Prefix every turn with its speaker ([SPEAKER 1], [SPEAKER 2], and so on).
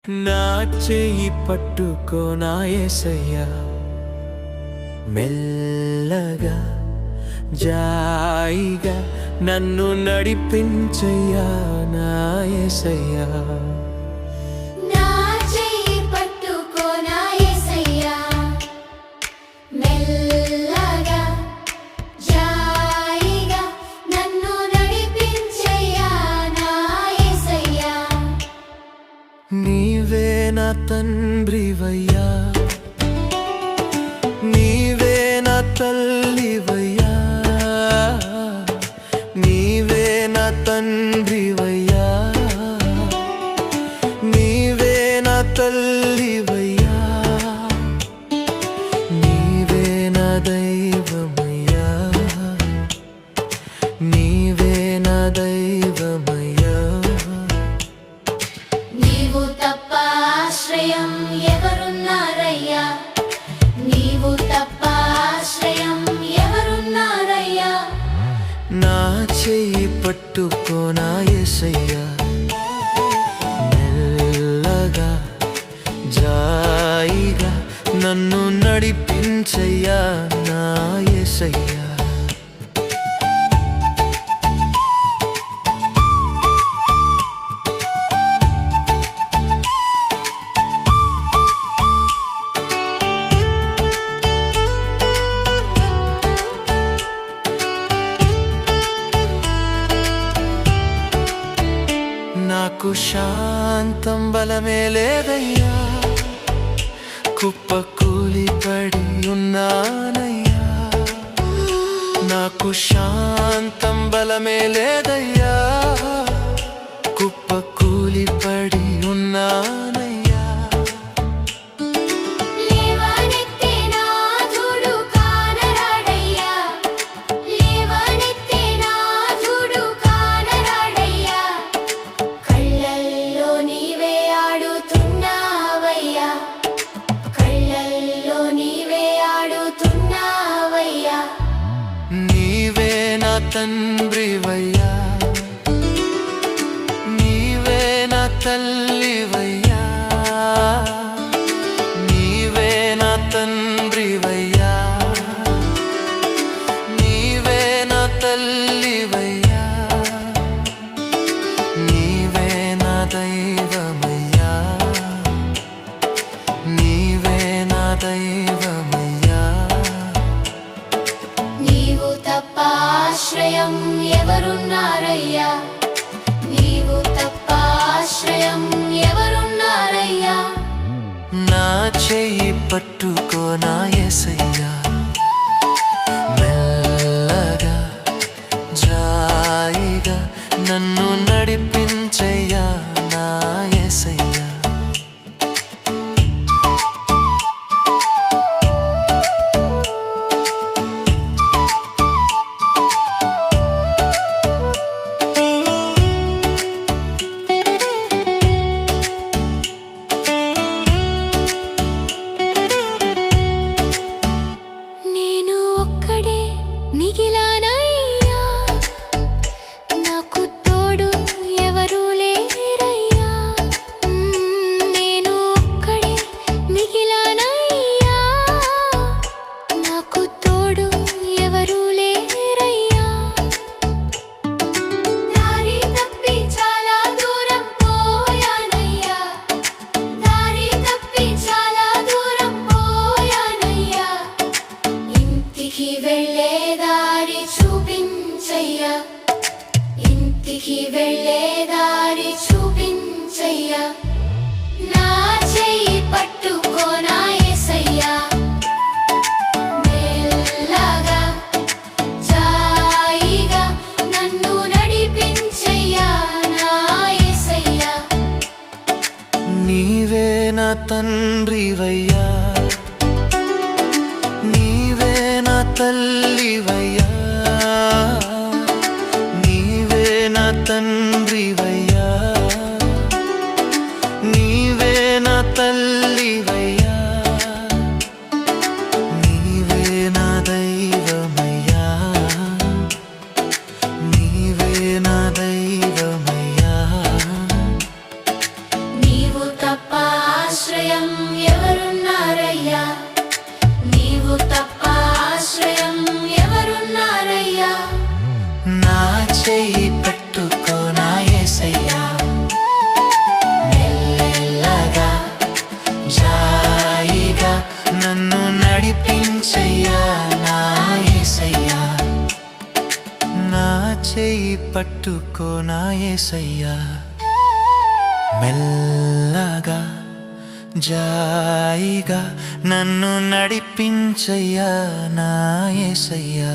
[SPEAKER 1] నా చెయ్యి పట్టుకో నా యేసయ్యా, మెల్లగా జాయిగా నన్ను నడిపించయ్యా నా యేసయ్యా.
[SPEAKER 2] నా చెయ్యి పట్టుకో నా యేసయ్యా, మెల్లగా జాయిగా నన్ను నడిపించయ్యా నా యేసయ్యా.
[SPEAKER 1] నీవే నా తండ్రివయ్యా, నీవే నా తల్లివయ్యా, నీవే నా తండ్రివయ్యా, నీవే నా తల్లివయ్యా, నీవే నా దైవమయ్యా, నీవే నా దైవమయ్యా.
[SPEAKER 2] నీవు తప్ప ఆశ్రయం ఎవరున్నారయ్యా, నీవు తప్ప ఆశ్రయం ఎవరున్నారయ్యా.
[SPEAKER 1] నా చెయ్యి పట్టుకో నా యేసయ్యా, మెల్లగా జాయిగా నన్ను నడిపించయ్యా నా యేసయ్యా. నాకు శాంతం బలమే లేదయ్యా, కుప్ప కూలిపడి ఉన్నానయ్యా. నాకు శాంతం బలమే లేదయ్యా, కుప్ప కూలిపడి ఉన్నానయ్యా.
[SPEAKER 2] లేవనెత్తే నాథుడు కానరాడయ్యా, లేవనెత్తే నాథుడు కానరాడయ్యా. కళ్ళల్లో నీవే ఆడుతున్నావయ్యా, కళ్ళల్లో నీవే ఆడుతున్నావయ్యా.
[SPEAKER 1] నీవే నా తండ్రివయ్యా, నీవే నా తల్లివయ్యా, నీవే నా తండ్రివయ్యా, నీవే నా తల్లివయ్యా, నీవే నా దైవమయ్యా, నీవే నా దైవమయ్యా.
[SPEAKER 2] నీవు తప్ప ఆశ్రయం ఎవరున్నారయ్యా, నీవు తప్ప ఆశ్రయం ఎవరున్నారయ్యా.
[SPEAKER 1] నా చెయ్యి పట్టుకో నా యేసయ్యా, మెల్లగా జాయిగా నన్ను నడిపించయ్యా నా యేసయ్యా.
[SPEAKER 2] నేను ఒక్కడే మిగిలానయ్యా, నాకు తోడు ఎవరు లేరయ్యా. నేను ఒక్కడే మిగిలానయ్యా, నాకు తోడు ఎవరు లేరయ్యా. దారి తప్పి చాలా దూరం పోయానయ్యా, దారి తప్పి చాలా దూరం పోయానయ్యా. ఇంటికి వెళ్ళే దారి చూపించయ్యా, ఇంటికి వెళ్ళే దారి చూపించయ్యా. నా చెయ్యి పట్టుకో నా యేసయ్యా, మెల్లగా జాయిగా నన్ను నడిపించయ్యా నా యేసయ్యా.
[SPEAKER 1] నీవే నా తండ్రివయ్యా, నీవే నా తల్లివయ్యా, నీవే నా తండ్రివయ్యా, నీవే నా తల్లివయ్యా, నీవే నా దైవమయ్యా, నీవే నా దైవమయ్యా.
[SPEAKER 2] నీవు తప్ప ఆశ్రయం ఎవరున్నారయ్యా నీవు తప్ప ఆశ్రయం ఎవరున్నారయ్యా
[SPEAKER 1] నా చెయ్యి పట్టుకో నా యేసయ్యా మెల్లగా జాయిగా నన్ను నడిపించయ్యా నా యేసయ్యా నా చెయ్యి పట్టుకో నా యేసయ్యా మెల్లగా జాయిగా నన్ను నడిపించయ్యా నా యేసయ్యా